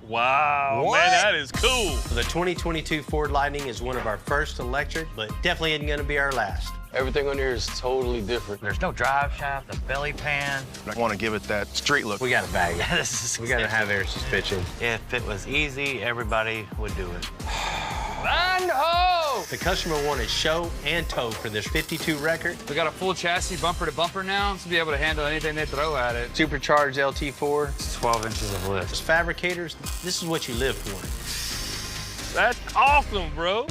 Wow, What? man, that is cool. The 2022 Ford Lightning is one of our first electric, but definitely isn't gonna be our last. Everything on here is totally different. There's no drive shaft, the belly pan. I want to give it that street look. We gotta bag it. This is We gotta have air suspension. If it was easy, everybody would do it. And ho! The customer wanted show and tow for this 52 record. We got a full chassis bumper to bumper now to be able to handle anything they throw at it. Supercharged LT4. It's 12 inches of lift. As fabricators, this is what you live for. That's awesome, bro.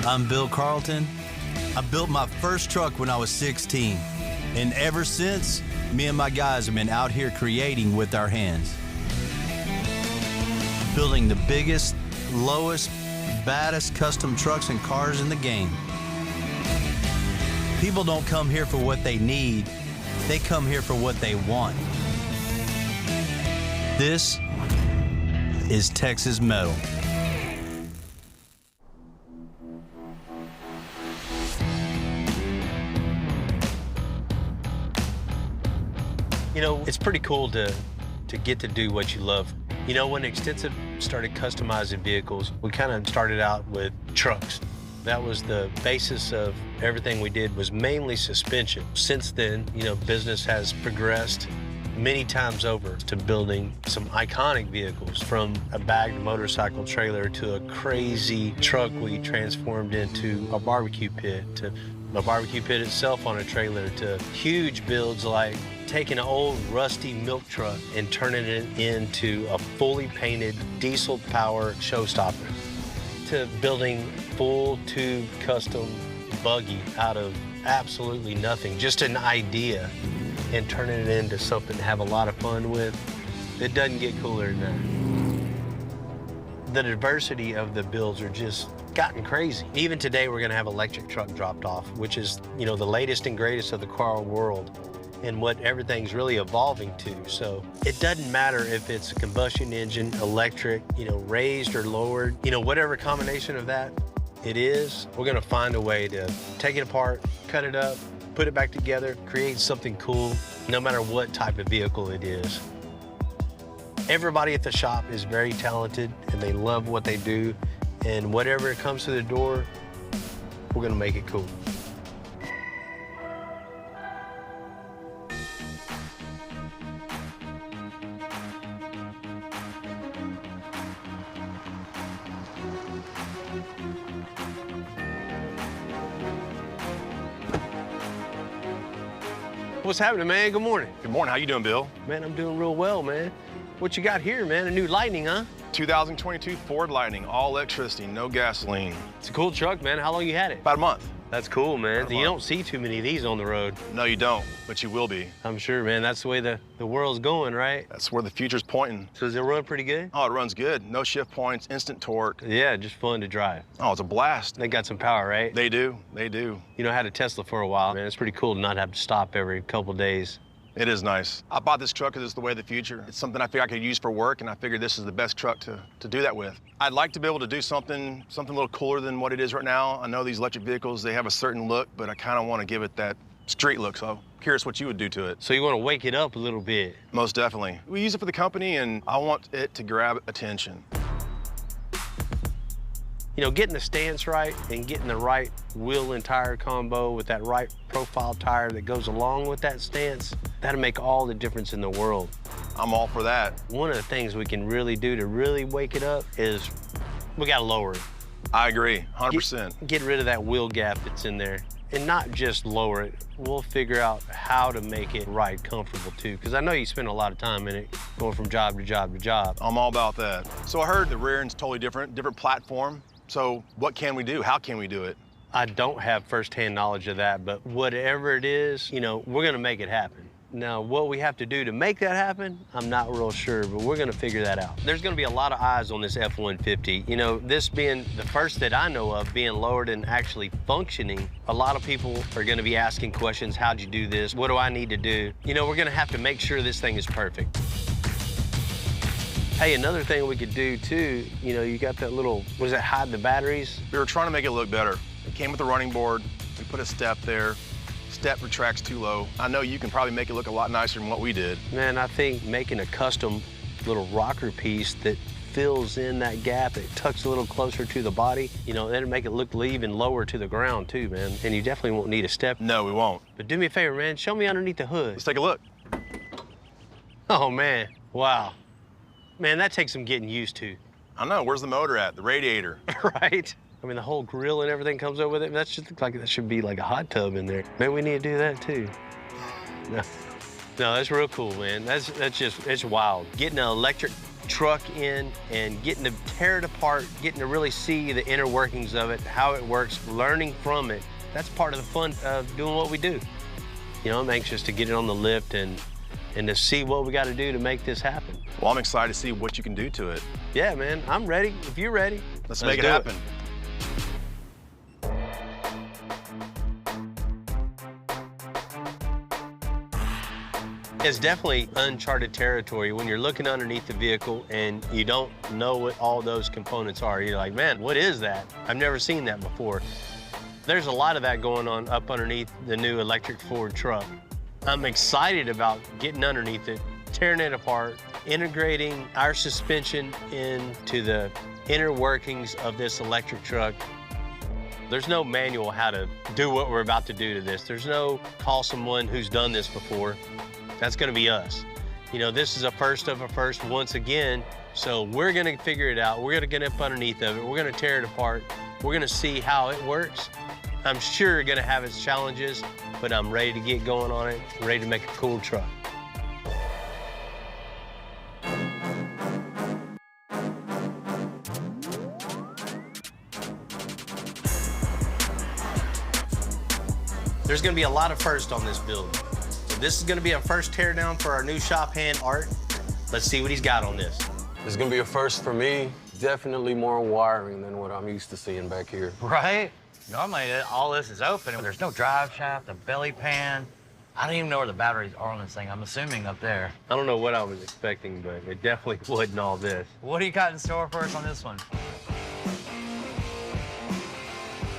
I'm Bill Carlton. I built my first truck when I was 16. And ever since, me and my guys have been out here creating with our hands. Building the biggest, lowest, baddest custom trucks and cars in the game. People don't come here for what they need. They come here for what they want. This is Texas Metal. You know, it's pretty cool to get to do what you love. You know, when Ekstensive started customizing vehicles, we kind of started out with trucks. That was the basis of everything we did, was mainly suspension. Since then, you know, business has progressed many times over to building some iconic vehicles, from a bagged motorcycle trailer to a crazy truck we transformed into a barbecue pit, to a barbecue pit itself on a trailer, to huge builds like taking an old rusty milk truck and turning it into a fully painted diesel power showstopper, to building full tube custom buggy out of absolutely nothing, just an idea, and turning it into something to have a lot of fun with. It doesn't get cooler than that. The diversity of the builds are just gotten crazy. Even today, we're gonna have electric truck dropped off, which is, you know, the latest and greatest of the car world and what everything's really evolving to. So it doesn't matter if it's a combustion engine, electric, you know, raised or lowered, you know, whatever combination of that it is, we're gonna find a way to take it apart, cut it up, put it back together, create something cool, no matter what type of vehicle it is. Everybody at the shop is very talented and they love what they do, and whatever comes to the door, we're gonna make it cool. What's happening, man? Good morning. Good morning. How you doing, Bill? Man, I'm doing real well, man. What you got here, man? A new Lightning, huh? 2022 Ford Lightning, all electricity, no gasoline. It's a cool truck, man. How long you had it? About a month. That's cool, man. About a You month. don't see too many of these on the road. No, you don't, but you will be. I'm sure, man. That's the way the world's going, right? That's where the future's pointing. So does it run pretty good? Oh, it runs good. No shift points, instant torque. Yeah, just fun to drive. Oh, it's a blast. They got some power, right? They do. They do. You know, I had a Tesla for a while, man. It's pretty cool to not have to stop every couple days. It is nice. I bought this truck because it's the way of the future. It's something I figure I could use for work, and I figured this is the best truck to do that with. I'd like to be able to do something a little cooler than what it is right now. I know these electric vehicles, they have a certain look, but I kind of want to give it that street look, so curious what you would do to it. So you want to wake it up a little bit. Most definitely. We use it for the company, and I want it to grab attention. You know, getting the stance right and getting the right wheel and tire combo with that right profile tire that goes along with that stance, that'll make all the difference in the world. I'm all for that. One of the things we can really do to really wake it up is we gotta lower it. I agree, 100%. Get rid of that wheel gap that's in there. And not just lower it, we'll figure out how to make it ride comfortable too, because I know you spend a lot of time in it, going from job to job to job. I'm all about that. So I heard the rear end's totally different platform. So what can we do? How can we do it? I don't have firsthand knowledge of that, but whatever it is, you know, we're gonna make it happen. Now, what we have to do to make that happen, I'm not real sure, but we're gonna figure that out. There's gonna be a lot of eyes on this F-150. You know, this being the first that I know of being lowered and actually functioning, a lot of people are gonna be asking questions, how'd you do this? What do I need to do? You know, we're gonna have to make sure this thing is perfect. Hey, another thing we could do too, you know, you got that little, what is that, hide the batteries? We were trying to make it look better. It came with a running board. We put a step there. step or tracks too low. I know you can probably make it look a lot nicer than what we did. Man, I think making a custom little rocker piece that fills in that gap, it tucks a little closer to the body, you know, that'll make it look even lower to the ground too, man. And you definitely won't need a step. No, we won't. But do me a favor, man, show me underneath the hood. Let's take a look. Oh, man, wow. Man, that takes some getting used to. I know, where's the motor at? The radiator. Right? I mean, the whole grill and everything comes over with it. That should look like that should be like a hot tub in there. Maybe we need to do that too. No, that's real cool, man. That's just, it's wild. Getting an electric truck in and getting to tear it apart, getting to really see the inner workings of it, how it works, learning from it. That's part of the fun of doing what we do. You know, I'm anxious to get it on the lift and to see what we got to do to make this happen. Well, I'm excited to see what you can do to it. Yeah, man, I'm ready. If you're ready, Let's make it happen. It's definitely uncharted territory when you're looking underneath the vehicle and you don't know what all those components are. You're like, man, what is that? I've never seen that before. There's a lot of that going on up underneath the new electric Ford truck. I'm excited about getting underneath it, tearing it apart, integrating our suspension into the inner workings of this electric truck. There's no manual how to do what we're about to do to this. There's no call someone who's done this before. That's gonna be us. You know, this is a first of a first once again, so we're gonna figure it out. We're gonna get up underneath of it. We're gonna tear it apart. We're gonna see how it works. I'm sure it's gonna have its challenges, but I'm ready to get going on it, ready to make a cool truck. There's gonna be a lot of firsts on this build. So this is gonna be our first teardown for our new shop hand, Art. Let's see what he's got on this. It's gonna be a first for me. Definitely more wiring than what I'm used to seeing back here. Right? Normally, all this is open. There's no drive shaft, a belly pan. I don't even know where the batteries are on this thing. I'm assuming up there. I don't know what I was expecting, but it definitely wasn't all this. What do you got in store for us on this one?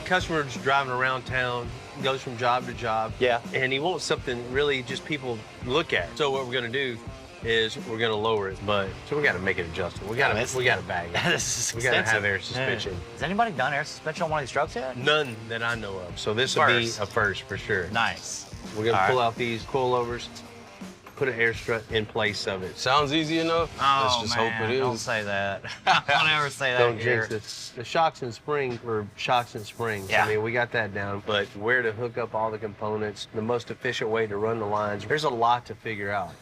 Customer's driving around town, goes from job to job. Yeah. And he wants something really just people look at. So what we're gonna do is we're gonna lower it, but so we gotta make it adjustable. We gotta bag it. This is We gotta have extensive. air suspension. Yeah. Has anybody done air suspension on one of these trucks yet? None that I know of. So this will be First. a first for sure. Nice. We're gonna All pull right. out these coilovers, put an air strut in place of it. Sounds easy enough. Let's just man, hope it is. Don't say that. Don't ever say that Don't here. jinx it. The shocks and springs were shocks and springs. Yeah. I mean, we got that down, but where to hook up all the components, the most efficient way to run the lines, there's a lot to figure out.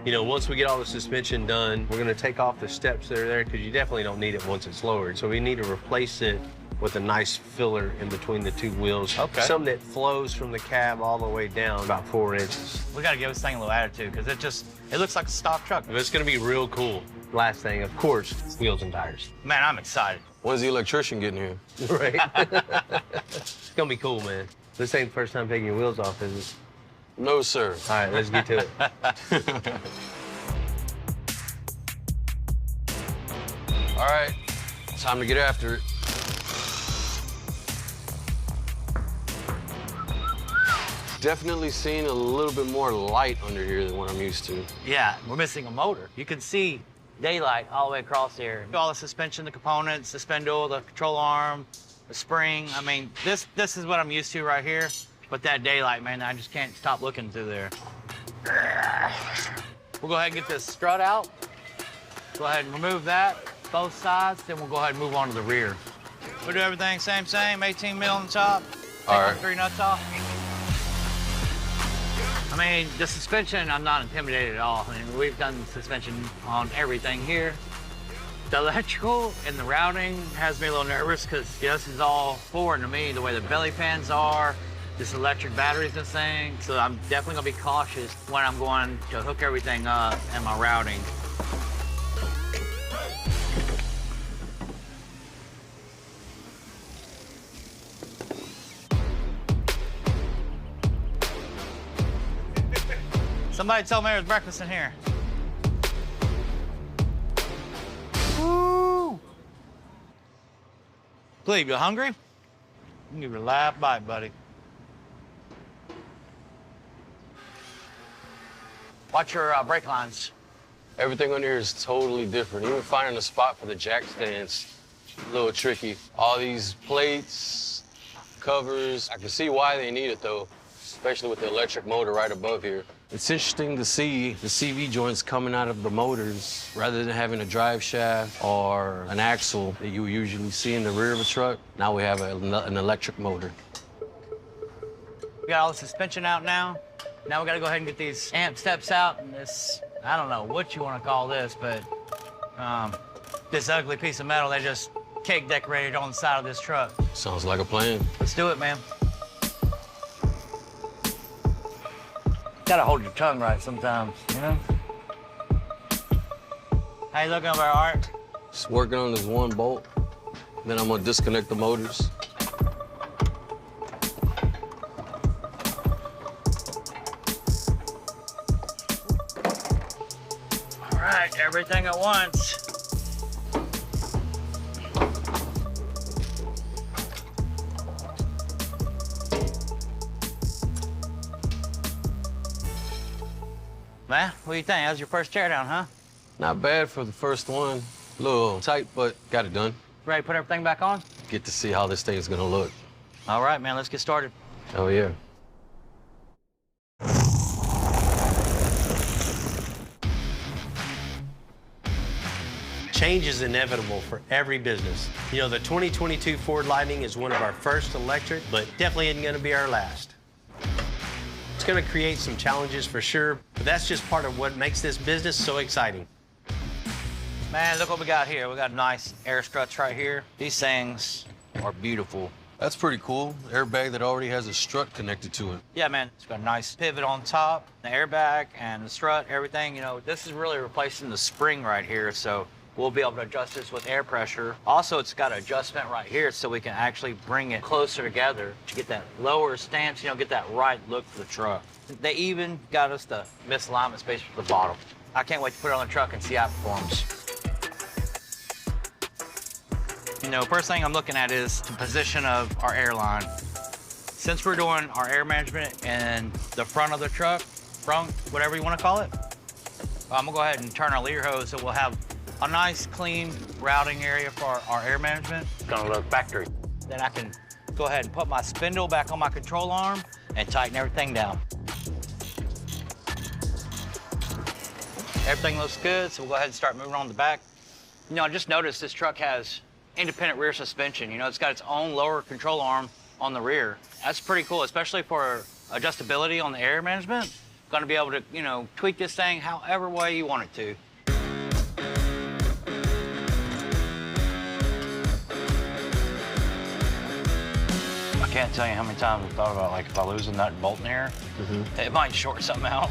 You know, once we get all the suspension done, we're gonna take off the steps that are there because you definitely don't need it once it's lowered. So we need to replace it with a nice filler in between the two wheels. Okay. Something that flows from the cab all the way down about 4 inches. We gotta give this thing a little attitude because it looks like a stock truck. But it's gonna be real cool. Last thing, of course, wheels and tires. Man, I'm excited. When's the electrician getting here? Right? It's gonna be cool, man. This ain't the first time taking your wheels off, is it? No, sir. All right, let's get to it. All right, time to get after it. Definitely seeing a little bit more light under here than what I'm used to. Yeah, we're missing a motor. You can see daylight all the way across here. All the suspension, the components, the spindle, the control arm, the spring. I mean, this is what I'm used to right here. But that daylight, man, I just can't stop looking through there. We'll go ahead and get this strut out. Go ahead and remove that, both sides, then we'll go ahead and move on to the rear. We'll do everything same, 18 mil on the top. Take All right. 3 nuts off. I mean, the suspension, I'm not intimidated at all. I mean, we've done suspension on everything here. The electrical and the routing has me a little nervous because this is all foreign to me, the way the belly pans are, this electric batteries and thing. So I'm definitely gonna be cautious when I'm going to hook everything up and my routing. Somebody told me there was breakfast in here. Woo! Cleve, you hungry? You can give it a live bite, buddy. Watch your brake lines. Everything on here is totally different. Even finding a spot for the jack stands, a little tricky. All these plates, covers, I can see why they need it though, especially with the electric motor right above here. It's interesting to see the CV joints coming out of the motors rather than having a drive shaft or an axle that you usually see in the rear of a truck. Now we have an electric motor. We got all the suspension out now. Now we gotta go ahead and get these amp steps out and this, I don't know what you wanna call this, but this ugly piece of metal they just cake decorated on the side of this truck. Sounds like a plan. Let's do it, man. Gotta hold your tongue right sometimes, you know? How you looking over there, Art? Just working on this one bolt. Then I'm gonna disconnect the motors. All right, everything at once. Man, what do you think? That was your first teardown, huh? Not bad for the first one. A little tight, but got it done. Ready to put everything back on? Get to see how this thing's gonna look. All right, man, let's get started. Oh, yeah. Change is inevitable for every business. You know, the 2022 Ford Lightning is one of our first electric, but definitely isn't gonna be our last. It's gonna create some challenges for sure, but that's just part of what makes this business so exciting. Man, look what we got here. We got nice air struts right here. These things are beautiful. That's pretty cool. Airbag that already has a strut connected to it. Yeah, man, it's got a nice pivot on top, the airbag and the strut, everything. You know, this is really replacing the spring right here, so we'll be able to adjust this with air pressure. Also, it's got an adjustment right here so we can actually bring it closer together to get that lower stance, you know, get that right look for the truck. They even got us the misalignment space for the bottom. I can't wait to put it on the truck and see how it performs. You know, first thing I'm looking at is the position of our airline. Since we're doing our air management in the front of the truck, front, whatever you want to call it, I'm gonna go ahead and turn our leader hose so we'll have a nice, clean routing area for our air management. It's gonna look factory. Then I can go ahead and put my spindle back on my control arm and tighten everything down. Everything looks good, so we'll go ahead and start moving on the back. You know, I just noticed this truck has independent rear suspension. You know, it's got its own lower control arm on the rear. That's pretty cool, especially for adjustability on the air management. Gonna be able to, you know, tweak this thing however way you want it to. I can't tell you how many times I've thought about, like, if I lose a nut and bolt in here, it might short something out.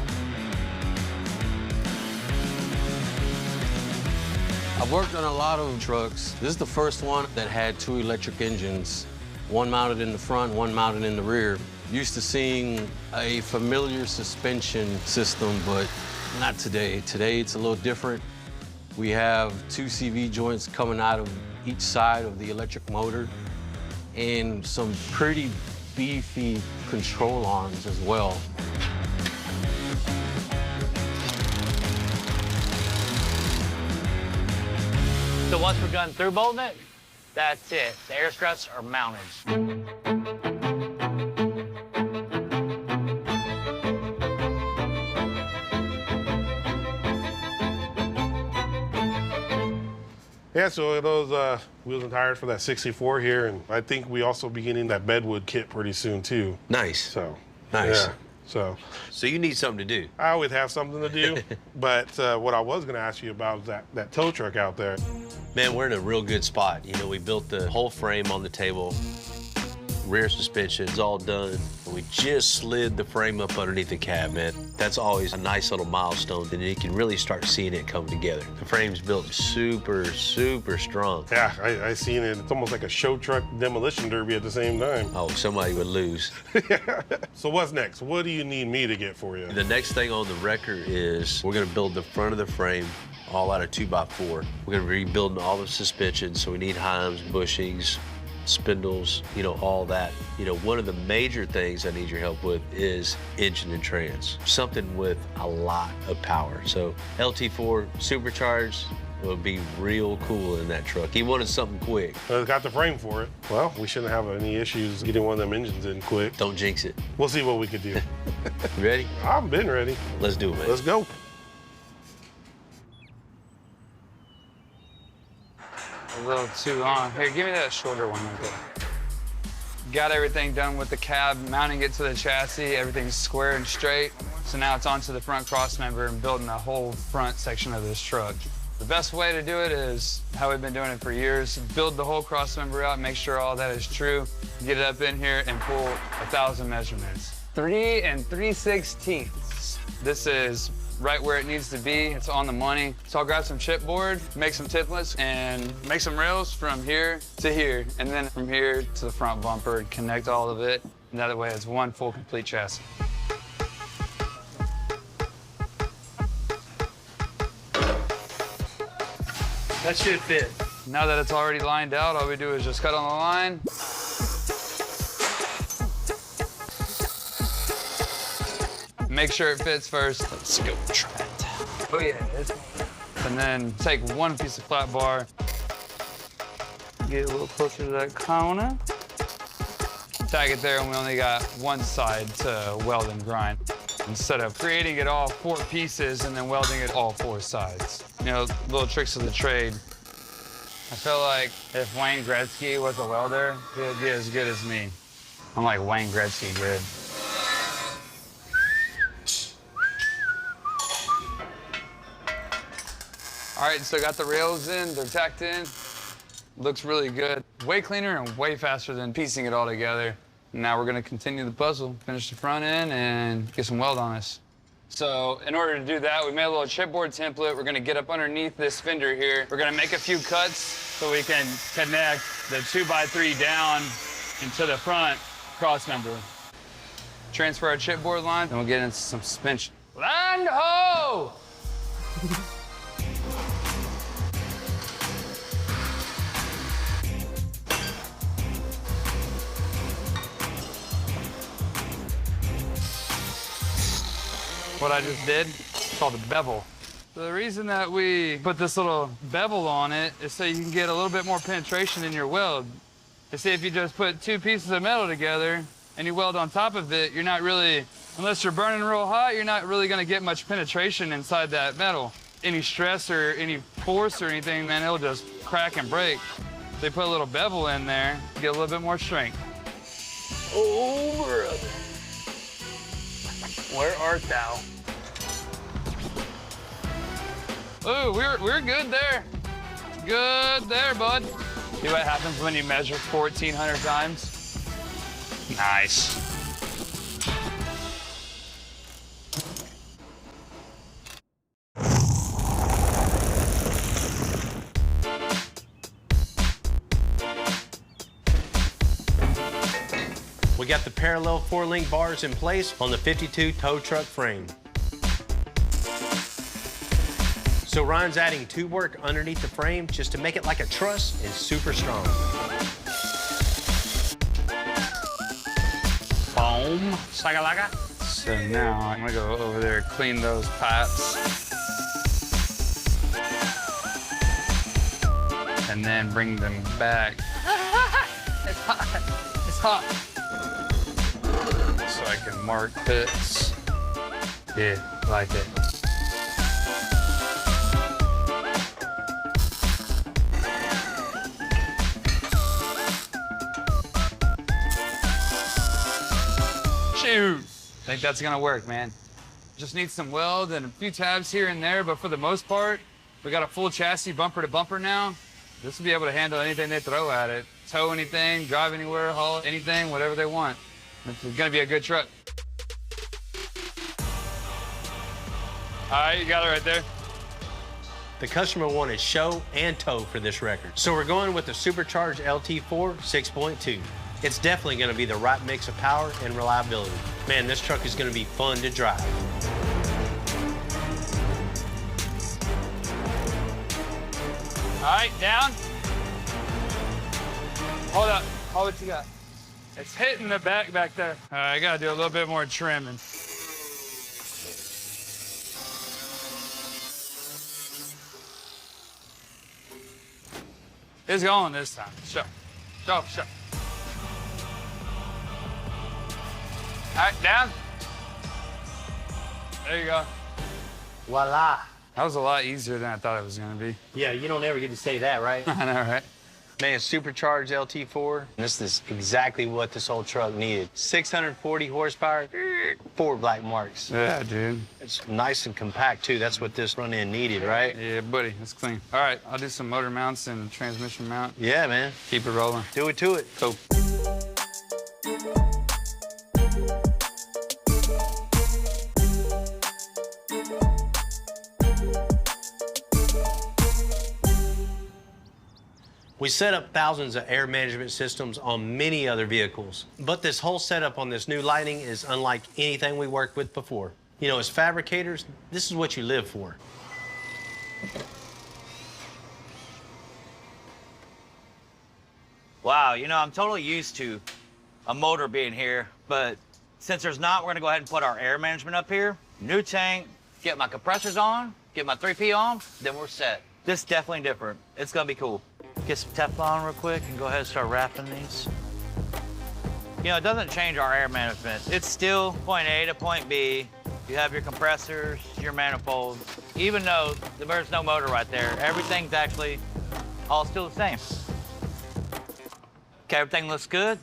I've worked on a lot of trucks. This is the first one that had 2 electric engines, one mounted in the front, one mounted in the rear. Used to seeing a familiar suspension system, but not today. Today, it's a little different. We have 2 CV joints coming out of each side of the electric motor, and some pretty beefy control arms as well. So once we're done through bolting it, that's it. The air struts are mounted. Yeah, so those wheels and tires for that 64 here, and I think we also be getting that bedwood kit pretty soon too. Nice. So Nice. Yeah. So you need something to do. I always have something to do, but what I was going to ask you about is that tow truck out there. Man, we're in a real good spot. You know, we built the whole frame on the table. Rear suspension's all done. We just slid the frame up underneath the cab, man. That's always a nice little milestone. Then you can really start seeing it come together. The frame's built super, super strong. Yeah, I seen it. It's almost like a show truck demolition derby at the same time. Oh, somebody would lose. So what's next? What do you need me to get for you? The next thing on the record is we're gonna build the front of the frame all out of 2x4. We're gonna be rebuilding all the suspension, so we need Heims, bushings, spindles, you know, all that. You know, one of the major things I need your help with is engine and trans, something with a lot of power. So LT4 supercharged would be real cool in that truck. He wanted something quick. It's got the frame for it. Well, we shouldn't have any issues getting one of them engines in quick. Don't jinx it. We'll see what we could do. You ready? I've been ready. Let's do it, man. Let's go. A little too long. Here, give me that shorter one right there. Got everything done with the cab, mounting it to the chassis. Everything's square and straight. So now it's onto the front cross member and building the whole front section of this truck. The best way to do it is how we've been doing it for years. Build the whole cross member out, make sure all that is true. Get it up in here and pull 1,000 measurements. 3 3/16. This is right where it needs to be. It's on the money. So I'll grab some chipboard, make some templates, and make some rails from here to here, and then from here to the front bumper and connect all of it. And that way it's one full complete chassis. That should fit. Now that it's already lined out, all we do is just cut on the line. Make sure it fits first. Let's go try it. Oh yeah. And then take one piece of flat bar, get a little closer to that corner, tag it there, and we only got one side to weld and grind. Instead of creating it all 4 pieces and then welding it all 4 sides. You know, little tricks of the trade. I feel like if Wayne Gretzky was a welder, he'd be as good as me. I'm like Wayne Gretzky good. All right, so got the rails in, they're tacked in. Looks really good. Way cleaner and way faster than piecing it all together. Now we're gonna continue the puzzle, finish the front end, and get some weld on us. So in order to do that, we made a little chipboard template. We're gonna get up underneath this fender here. We're gonna make a few cuts so we can connect the 2x3 down into the front cross member. Transfer our chipboard line, and we'll get into some suspension. Land ho! What I just did, it's called a bevel. So the reason that we put this little bevel on it is so you can get a little bit more penetration in your weld. You see, if you just put 2 pieces of metal together and you weld on top of it, you're not really, unless you're burning real hot, you're not really gonna get much penetration inside that metal. Any stress or any force or anything, man, it'll just crack and break. They put a little bevel in there to get a little bit more strength. Oh, brother. Where art thou? Ooh, we're good there. Good there, bud. See what happens when you measure 1,400 times? Nice. We got the parallel 4-link bars in place on the 52 tow truck frame. So Ryan's adding tube work underneath the frame just to make it like a truss and super strong. Boom. Shakalaka. So now I'm gonna go over there, clean those pipes. And then bring them back. It's hot. It's hot. So I can mark pits. Yeah, like it. Shoot! I think that's gonna work, man. Just need some weld and a few tabs here and there, but for the most part, we got a full chassis bumper to bumper now. This will be able to handle anything they throw at it. Tow anything, drive anywhere, haul anything, whatever they want. It's gonna be a good truck. All right, you got it right there. The customer wanted show and tow for this record. So we're going with the supercharged LT4 6.2. It's definitely gonna be the right mix of power and reliability. Man, this truck is gonna be fun to drive. All right, down. Hold up. All what you got. It's hitting the back there. All right, I gotta do a little bit more trimming. It's going this time. Show. All right, down. There you go. Voila. That was a lot easier than I thought it was gonna be. Yeah, you don't ever get to say that, right? I know, right? Man, supercharged LT4. This is exactly what this whole truck needed. 640 horsepower, 4 black marks. Yeah, dude. It's nice and compact, too. That's what this run-in needed, right? Yeah, buddy, it's clean. All right, I'll do some motor mounts and transmission mount. Yeah, man. Keep it rolling. Do it to it. Cool. We set up thousands of air management systems on many other vehicles, but this whole setup on this new lighting is unlike anything we worked with before. You know, as fabricators, this is what you live for. Wow, you know, I'm totally used to a motor being here, but since there's not, we're gonna go ahead and put our air management up here. New tank, get my compressors on, get my 3P on, then we're set. This is definitely different. It's gonna be cool. Get some Teflon real quick and go ahead and start wrapping these. You know, it doesn't change our air management. It's still point A to point B. You have your compressors, your manifold. Even though there's no motor right there, everything's actually all still the same. Okay, everything looks good.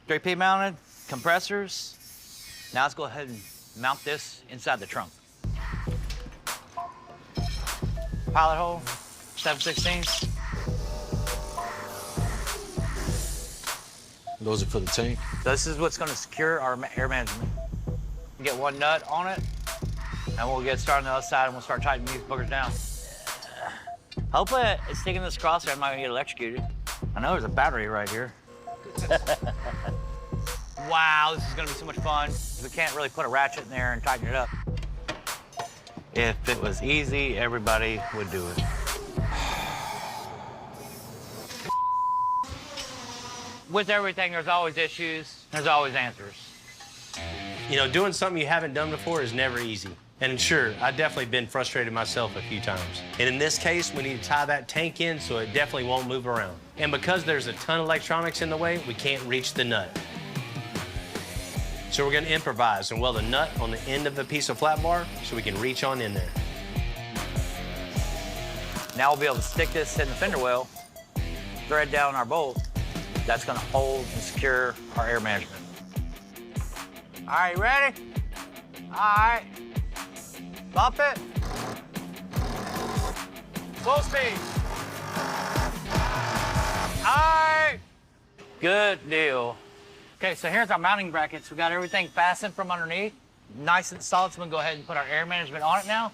3P mounted, compressors. Now let's go ahead and mount this inside the trunk. Pilot hole, 7/16. Those are for the tank. This is what's gonna secure our air management. Get one nut on it, and we'll get started on the other side, and we'll start tightening these boogers down. Hopefully it's sticking this crosshair, I'm not gonna get electrocuted. I know there's a battery right here. Wow, this is gonna be so much fun. We can't really put a ratchet in there and tighten it up. If it was easy, everybody would do it. With everything, there's always issues, there's always answers. You know, doing something you haven't done before is never easy. And sure, I've definitely been frustrated myself a few times. And in this case, we need to tie that tank in so it definitely won't move around. And because there's a ton of electronics in the way, we can't reach the nut. So we're gonna improvise and weld a nut on the end of the piece of flat bar so we can reach on in there. Now we'll be able to stick this in the fender well, thread down our bolt. That's gonna hold and secure our air management. All right, you ready? All right. Bump it. Full speed. All right. Good deal. Okay, so here's our mounting brackets. We got everything fastened from underneath. Nice and solid, so we'll go ahead and put our air management on it now.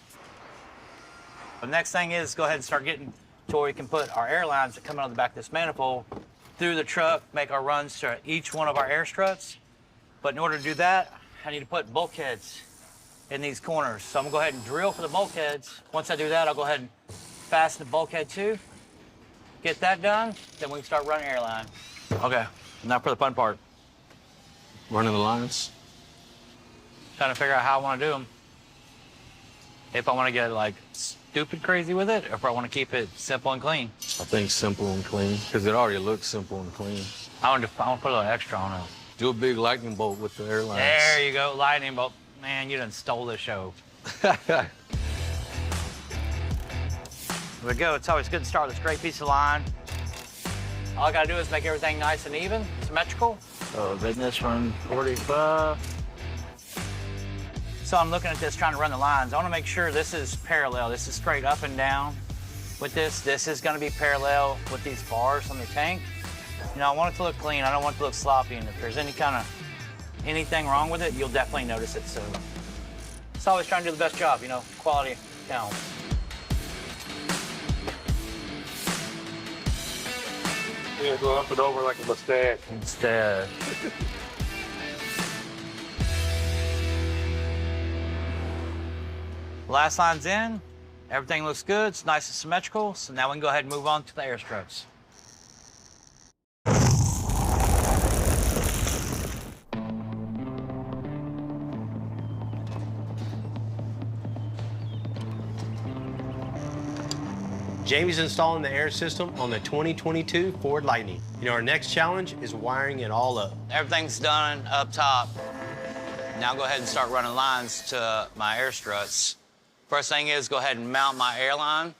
The next thing is go ahead and start getting to where we can put our air lines that come out of the back of this manifold through the truck, make our runs to each one of our air struts. But in order to do that, I need to put bulkheads in these corners. So I'm gonna go ahead and drill for the bulkheads. Once I do that, I'll go ahead and fasten the bulkhead too. Get that done, then we can start running airline. Okay, now for the fun part. Running the lines. Trying to figure out how I wanna do them. If I wanna get like stupid crazy with it, or if I wanna keep it simple and clean. I think simple and clean, because it already looks simple and clean. I want to put a little extra on it. Do a big lightning bolt with the airlines. There you go, lightning bolt. Man, you done stole the show. There we go. It's always good to start with a straight piece of line. All I gotta do is make everything nice and even, symmetrical. So then this one, 45. So I'm looking at this, trying to run the lines. I wanna make sure this is parallel. This is straight up and down. With this is gonna be parallel with these bars on the tank. You know, I want it to look clean. I don't want it to look sloppy. And if there's anything wrong with it, you'll definitely notice it. So it's always trying to do the best job, you know, quality counts. Yeah, go up and over like a mustache. Instead. Last line's in. Everything looks good. It's nice and symmetrical. So now we can go ahead and move on to the air struts. Jamie's installing the air system on the 2022 Ford Lightning. You know, our next challenge is wiring it all up. Everything's done up top. Now go ahead and start running lines to my air struts. First thing is go ahead and mount my air line,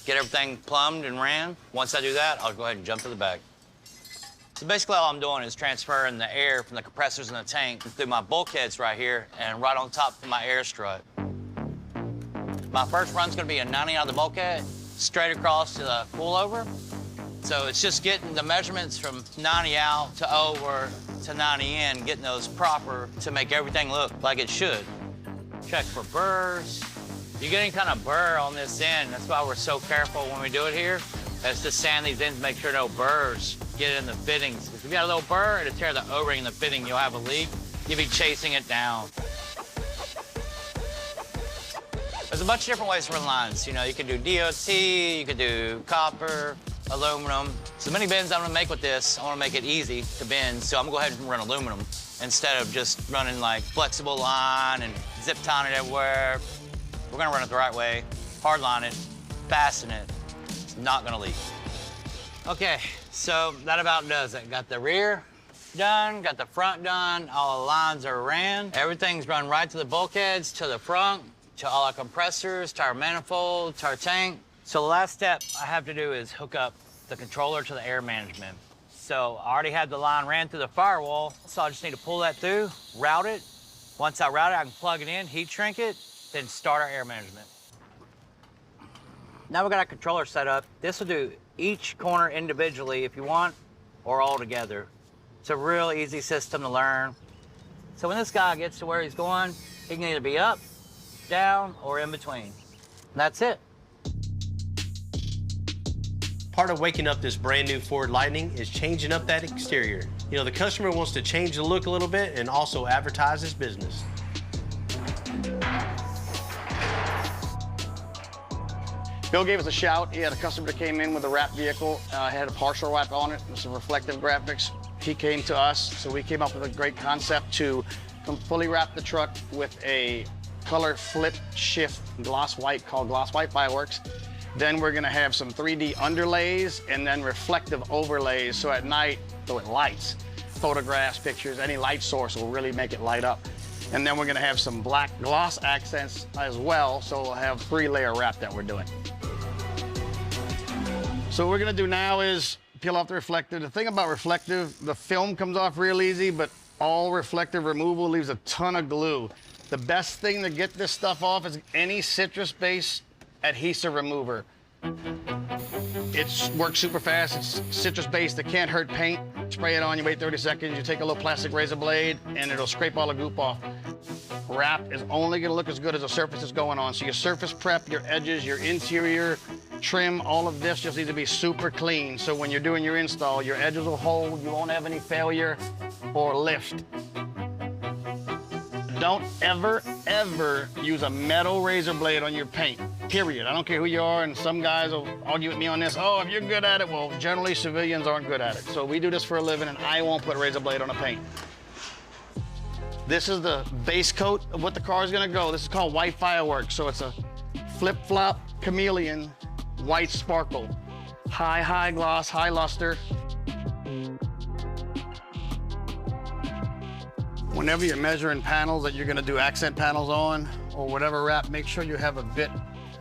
get everything plumbed and ran. Once I do that, I'll go ahead and jump to the back. So basically all I'm doing is transferring the air from the compressors in the tank through my bulkheads right here and right on top of my air strut. My first run's gonna be a 90 out of the bulkhead, straight across to the coilover. So it's just getting the measurements from 90 out to over to 90 in, getting those proper to make everything look like it should. Check for burrs. If you get any kind of burr on this end, that's why we're so careful when we do it here. That's to sand these ends, make sure no burrs get in the fittings. If you got a little burr, it'll tear the O-ring in the fitting, you'll have a leak. You'll be chasing it down. There's a bunch of different ways to run lines. You know, you can do DOT, you can do copper, aluminum. So many bends I'm gonna make with this, I wanna make it easy to bend, so I'm gonna go ahead and run aluminum instead of just running like flexible line and zip tying it everywhere. We're gonna run it the right way, hard line it, fasten it. It's not gonna leak. Okay, so that about does it. Got the rear done, got the front done, all the lines are ran. Everything's run right to the bulkheads, to the front, to all our compressors, to our manifold, to our tank. So the last step I have to do is hook up the controller to the air management. So I already had the line ran through the firewall, so I just need to pull that through, route it. Once I route it, I can plug it in, heat shrink it, then start our air management. Now we've got our controller set up. This will do each corner individually if you want, or all together. It's a real easy system to learn. So when this guy gets to where he's going, he can either be up, down, or in between. And that's it. Part of waking up this brand new Ford Lightning is changing up that exterior. You know, the customer wants to change the look a little bit and also advertise his business. Bill gave us a shout. He had a customer that came in with a wrap vehicle, had a partial wrap on it, with some reflective graphics. He came to us, so we came up with a great concept to fully wrap the truck with a color flip shift gloss white called Gloss White Fireworks. Then we're gonna have some 3D underlays and then reflective overlays, so at night, so it lights. Photographs, pictures, any light source will really make it light up. And then we're gonna have some black gloss accents as well, so we'll have 3-layer wrap that we're doing. So what we're gonna do now is peel off the reflective. The thing about reflective, the film comes off real easy, but all reflective removal leaves a ton of glue. The best thing to get this stuff off is any citrus-based adhesive remover. It works super fast. It's citrus-based. It can't hurt paint. Spray it on, you wait 30 seconds, you take a little plastic razor blade, and it'll scrape all the goop off. Wrap is only gonna look as good as the surface is going on. So your surface prep, your edges, your interior trim, all of this just needs to be super clean. So when you're doing your install, your edges will hold, you won't have any failure or lift. Don't ever, ever use a metal razor blade on your paint, period. I don't care who you are, and some guys will argue with me on this. Oh, if you're good at it, well, generally civilians aren't good at it. So we do this for a living, and I won't put a razor blade on a paint. This is the base coat of what the car is gonna go. This is called White Fireworks. So it's a flip-flop chameleon white sparkle. High gloss, high luster. Whenever you're measuring panels that you're gonna do accent panels on, or whatever wrap, make sure you have a bit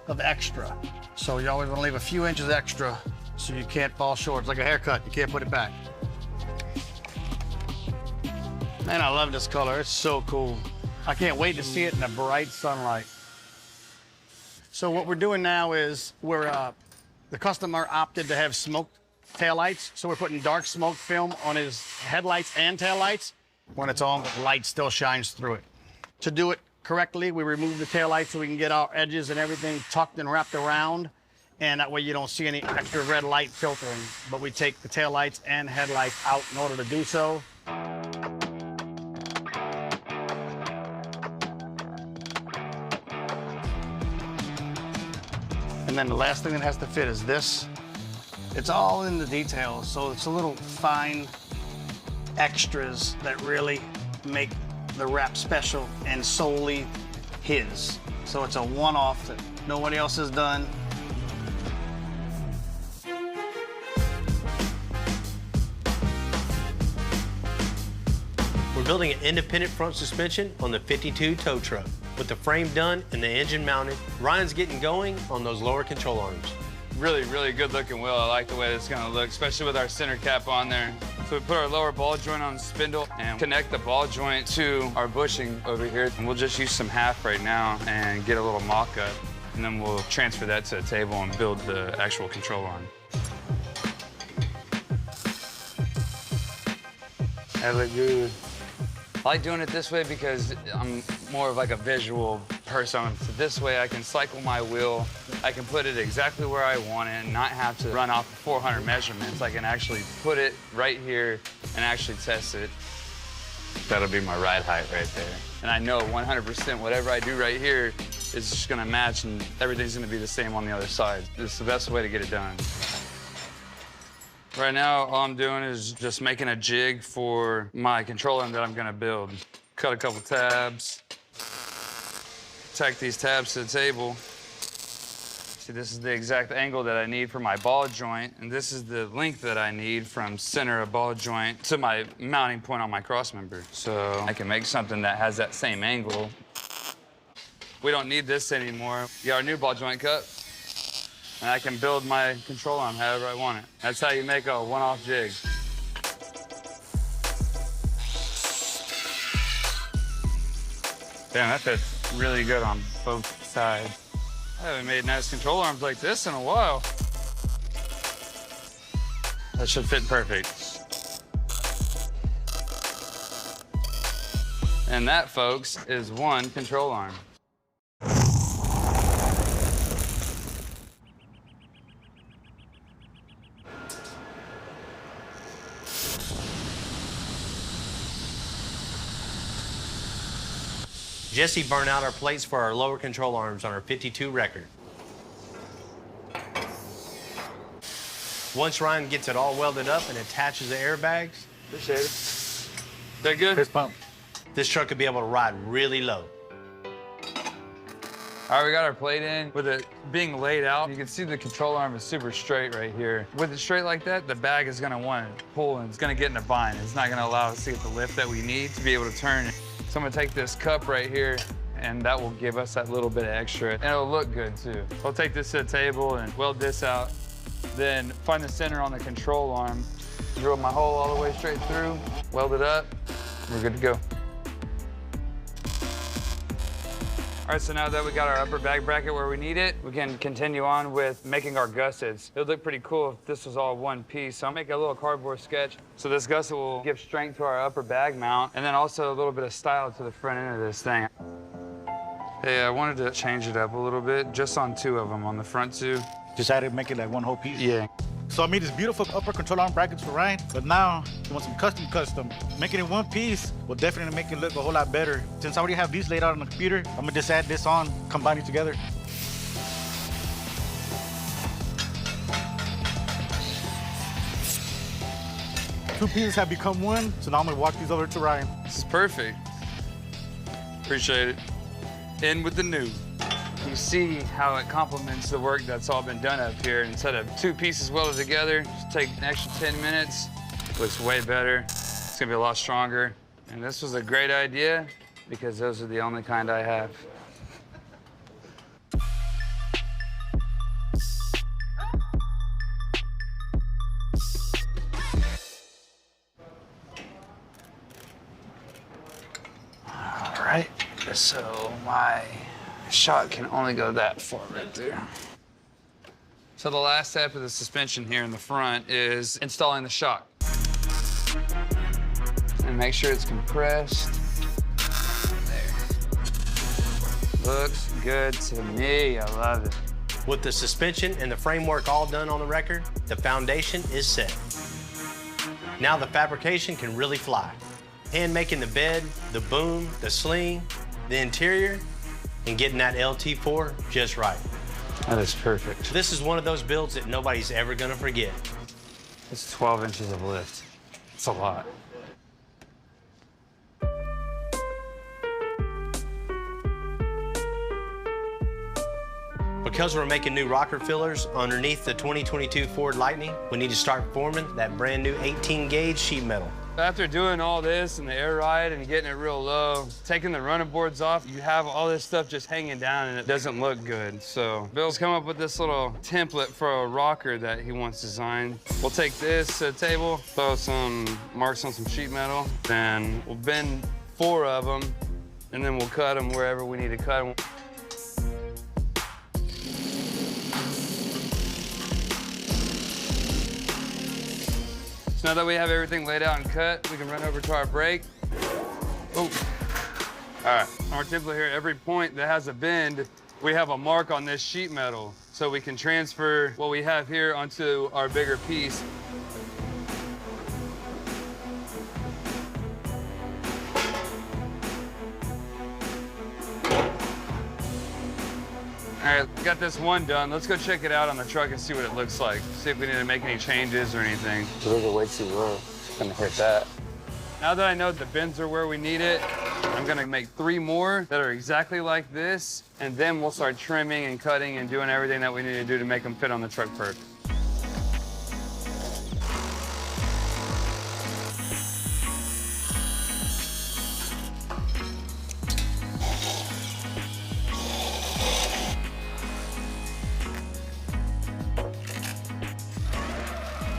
of extra. So you always wanna leave a few inches extra so you can't fall short. It's like a haircut, you can't put it back. Man, I love this color, it's so cool. I can't wait to see it in the bright sunlight. So what we're doing now is the customer opted to have smoked taillights, so we're putting dark smoke film on his headlights and taillights. When it's on, the light still shines through it. To do it correctly, we remove the taillights so we can get our edges and everything tucked and wrapped around, and that way you don't see any extra red light filtering. But we take the taillights and headlights out in order to do so. And then the last thing that has to fit is this. It's all in the details, so it's a little fine extras that really make the wrap special and solely his. So it's a one-off that nobody else has done. building an independent front suspension on the 52 tow truck. With the frame done and the engine mounted, Ryan's getting going on those lower control arms. Really, really good looking wheel. I like the way it's gonna look, especially with our center cap on there. So we put our lower ball joint on the spindle and connect the ball joint to our bushing over here. And we'll just use some half right now and get a little mock-up. And then we'll transfer that to a table and build the actual control arm. That look good. I like doing it this way because I'm more of like a visual person. So this way I can cycle my wheel. I can put it exactly where I want it and not have to run off 400 measurements. I can actually put it right here and actually test it. That'll be my ride height right there. And I know 100% whatever I do right here is just gonna match and everything's gonna be the same on the other side. It's the best way to get it done. Right now, all I'm doing is just making a jig for my control arm that I'm gonna build. Cut a couple tabs, tack these tabs to the table. See, this is the exact angle that I need for my ball joint, and this is the length that I need from center of ball joint to my mounting point on my cross member. So I can make something that has that same angle. We don't need this anymore. We got our new ball joint cut. And I can build my control arm however I want it. That's how you make a one-off jig. Damn, that fits really good on both sides. I haven't made nice control arms like this in a while. That should fit perfect. And that, folks, is one control arm. Jesse burned out our plates for our lower control arms on our 52 record. Once Ryan gets it all welded up and attaches the airbags, Appreciate it. Is that good? Fist pump. this truck could be able to ride really low. All right, we got our plate in. With it being laid out, you can see the control arm is super straight right here. With it straight like that, the bag is gonna want to pull and it's gonna get in a bind. It's not gonna allow us to get the lift that we need to be able to turn it. So I'm gonna take this cup right here and that will give us that little bit of extra. And it'll look good too. I'll take this to the table and weld this out. Then find the center on the control arm, drill my hole all the way straight through, weld it up, we're good to go. All right, so now that we got our upper bag bracket where we need it, we can continue on with making our gussets. It would look pretty cool if this was all one piece. So I'll make a little cardboard sketch. So this gusset will give strength to our upper bag mount and then also a little bit of style to the front end of this thing. Hey, I wanted to change it up a little bit, just on two of them, on the front two. Decided to make it like one whole piece? Yeah. So I made this beautiful upper control arm brackets for Ryan, but now he wants some custom. Making it one piece will definitely make it look a whole lot better. Since I already have these laid out on the computer, I'm gonna just add this on, combine it together. Two pieces have become one, so now I'm gonna walk these over to Ryan. This is perfect. Appreciate it. In with the new. You see how it complements the work that's all been done up here. Instead of two pieces welded together, just take an extra 10 minutes. Looks way better. It's gonna be a lot stronger. And this was a great idea because those are the only kind I have. All right, so my shot can only go that far right there. So the last step of the suspension here in the front is installing the shock. And make sure it's compressed. There. Looks good to me, I love it. With the suspension and the framework all done on the record, the foundation is set. Now the fabrication can really fly. Hand making the bed, the boom, the sling, the interior, and getting that LT4 just right. That is perfect. This is one of those builds that nobody's ever gonna forget. It's 12 inches of lift. It's a lot. Because we're making new rocker fillers underneath the 2022 Ford Lightning, we need to start forming that brand new 18 gauge sheet metal. After doing all this and the air ride and getting it real low, taking the running boards off, you have all this stuff just hanging down and it doesn't look good. So Bill's come up with this little template for a rocker that he wants designed. We'll take this to the table, throw some marks on some sheet metal, then we'll bend 4 of them, and then we'll cut them wherever we need to cut them. So now that we have everything laid out and cut, we can run over to our brake. Oh, all right. Our template here, every point that has a bend, we have a mark on this sheet metal, so we can transfer what we have here onto our bigger piece. All right, we got this one done. Let's go check it out on the truck and see what it looks like. See if we need to make any changes or anything. Those are way too low. Gonna hit that. Now that I know the bends are where we need it, I'm gonna make 3 more that are exactly like this, and then we'll start trimming and cutting and doing everything that we need to do to make them fit on the truck perfect.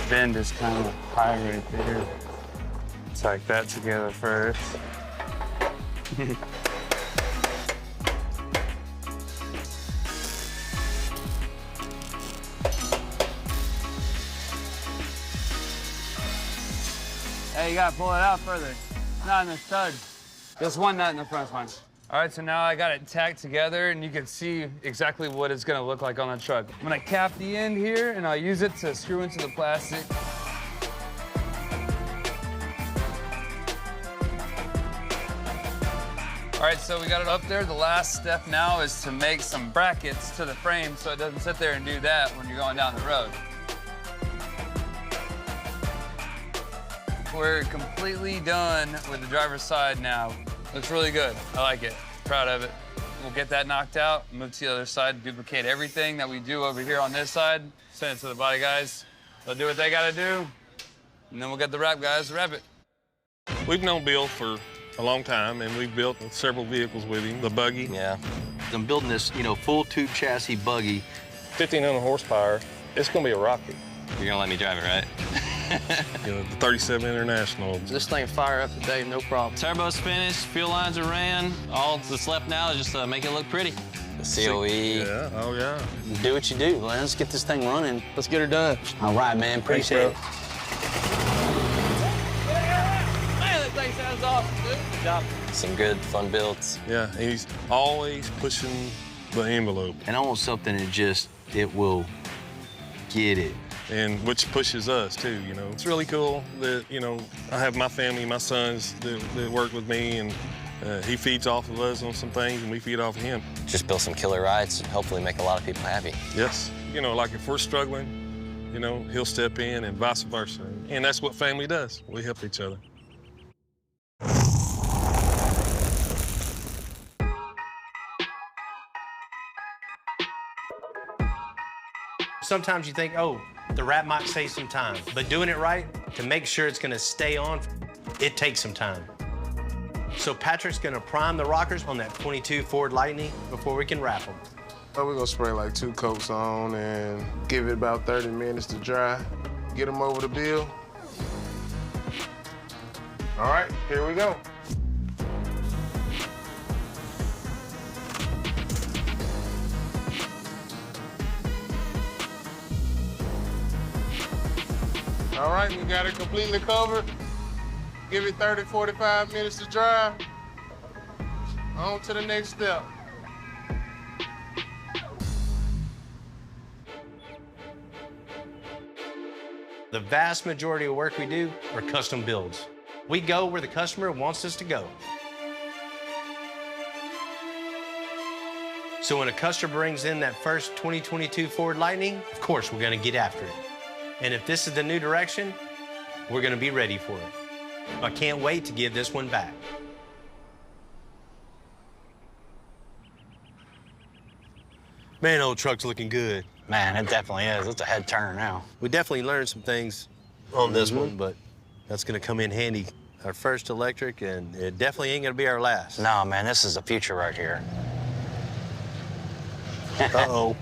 Bend is kind of high right there. Tack that together first. Hey, you gotta pull it out further. It's not in the stud. Just one nut in the front's fine. All right, so now I got it tacked together, and you can see exactly what it's gonna look like on the truck. I'm gonna cap the end here, and I'll use it to screw into the plastic. All right, so we got it up there. The last step now is to make some brackets to the frame so it doesn't sit there and do that when you're going down the road. We're completely done with the driver's side now. Looks really good. I like it. Proud of it. We'll get that knocked out, move to the other side, duplicate everything that we do over here on this side, send it to the body guys. They'll do what they gotta do, and then we'll get the wrap guys to wrap it. We've known Bill for a long time, and we've built several vehicles with him. The buggy. Yeah. I'm building this, full tube chassis buggy. 1,500 horsepower. It's gonna be a rocket. You're gonna let me drive it, right? The 37 International. This thing fire up today, no problem. Turbo's finished, fuel lines are ran. All that's left now is just to make it look pretty. The COE. Yeah, oh yeah. Do what you do, man. Let's get this thing running. Let's get her done. All right, man. Appreciate it. Man, that thing sounds awesome, dude. Good job. Some good, fun builds. Yeah, he's always pushing the envelope. And I want something it will get it. And which pushes us too, It's really cool that, I have my family, my sons that work with me, and he feeds off of us on some things and we feed off of him. Just build some killer rides and hopefully make a lot of people happy. Yes. Like if we're struggling, he'll step in and vice versa. And that's what family does. We help each other. Sometimes you think, oh, the wrap might save some time, but doing it right, to make sure it's gonna stay on, it takes some time. So Patrick's gonna prime the rockers on that 22 Ford Lightning before we can wrap them. We're gonna spray like 2 coats on and give it about 30 minutes to dry. Get them over the bill. All right, here we go. All right, we got it completely covered. Give it 30, 45 minutes to dry. On to the next step. The vast majority of work we do are custom builds. We go where the customer wants us to go. So when a customer brings in that first 2022 Ford Lightning, of course we're gonna get after it. And if this is the new direction, we're gonna be ready for it. I can't wait to give this one back. Man, old truck's looking good. Man, it definitely is. It's a head turner now. We definitely learned some things on this one, but That's gonna come in handy. Our first electric, and it definitely ain't gonna be our last. No, man, this is the future right here. Uh-oh.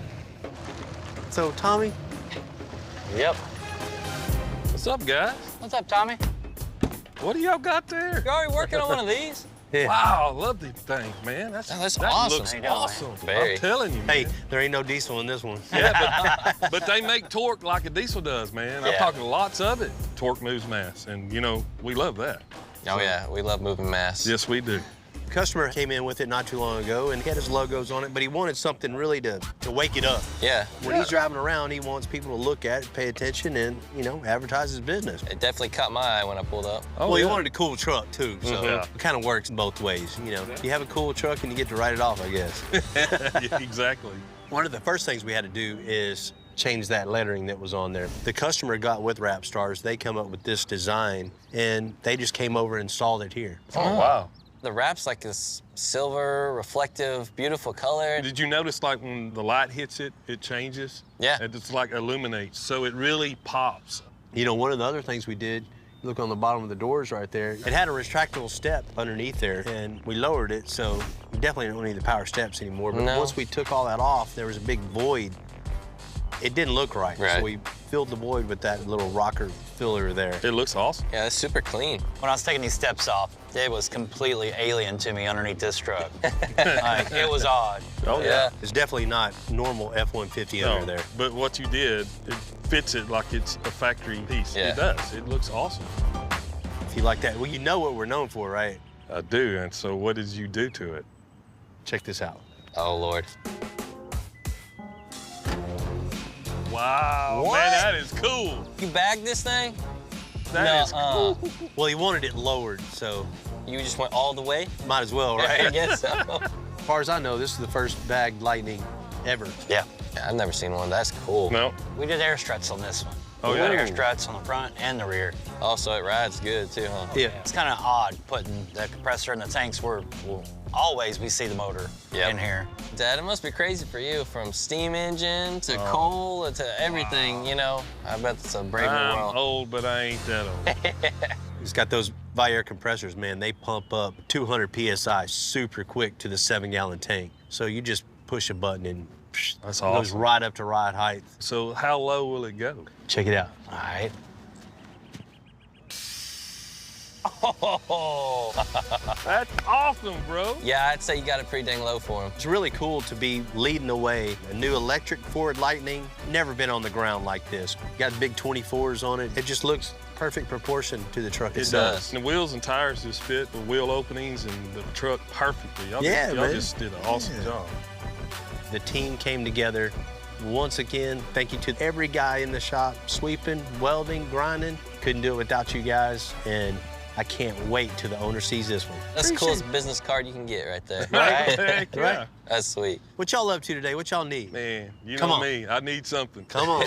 So, Tommy? Yep. What's up, guys? What's up, Tommy? What do y'all got there? You're already working on one of these? Yeah. Wow, I love these things, man. That awesome. looks How you doing, awesome. Very. I'm telling you, man. Hey, there ain't no diesel in this one. Yeah, but they make torque like a diesel does, man. I'm Yeah. talking lots of it. Torque moves mass, and you know, we love that. Oh, yeah, we love moving mass. Yes, we do. The customer came in with it not too long ago, and he had his logos on it, but he wanted something really to wake it up. Yeah. When he's driving around, he wants people to look at it, pay attention, and, you know, advertise his business. It definitely caught my eye when I pulled up. Oh, Well, yeah. he wanted a cool truck, too, so Yeah. it kind of works both ways, you know. You have a cool truck, and you get to write it off, I guess. Yeah, exactly. One of the first things we had to do is change that lettering that was on there. The customer got with Wrap Stars. They come up with this design, and they just came over and installed it here. Oh, wow. The wrap's like this silver, reflective, beautiful color. Did you notice, like, when the light hits it, it changes? Yeah. It just, like, illuminates, so it really pops. You know, one of the other things we did, look on the bottom of the doors right there, it had a retractable step underneath there, and we lowered it, so we definitely don't need the power steps anymore. But No. once we took all that off, there was a big void. It didn't look right, Right. so we filled the void with that little rocker filler there. It looks awesome. Yeah, it's super clean. When I was taking these steps off, it was completely alien to me underneath this truck. Like, it was odd. Oh, Yeah. It's definitely not normal F-150 No, under there. but what you did, it fits it like it's a factory piece. Yeah. It does. It looks awesome. If you like that, well, you know what we're known for, right? I do, and so what did you do to it? Check this out. Oh, Lord. Wow, What? man, that is cool. You bagged this thing? That is Nuh-uh. cool. Well, he wanted it lowered, so You just went all the way? might as well, I right? guess so. As far as I know, this is the first bagged Lightning ever. Yeah. Yeah, I've never seen one. That's cool. No. We did air struts on this one. Oh, We did yeah? air struts on the front and the rear. Also, it rides good, too, huh? Yeah. It's kind of odd putting the compressor in the tanks where always we see the motor Yep. in here. Dad, it must be crazy for you, from steam engine to coal to everything, you know. I bet it's a brave new I'm world. old, but I ain't that old. He's got those Vire compressors, man. They pump up 200 PSI super quick to the 7-gallon tank. So you just push a button and That's it goes awesome. right up to ride height. So how low will it go? Check it out. All right. Oh. That's awesome, bro. Yeah, I'd say you got it pretty dang low for him. It's really cool to be leading the way. A new electric Ford Lightning, never been on the ground like this. Got big 24s on it. It just looks perfect proportion to the truck It itself. does. And the wheels and tires just fit the wheel openings and the truck perfectly. Y'all Yeah, y'all man. just did an awesome job. The team came together. Once again, thank you to every guy in the shop, sweeping, welding, grinding. Couldn't do it without you guys, and I can't wait till the owner sees this one. That's the coolest business card you can get right there. Right? Heck yeah. Right. That's sweet. What y'all up to today? What y'all need? Man, you Come know on. me. I need something. Come on.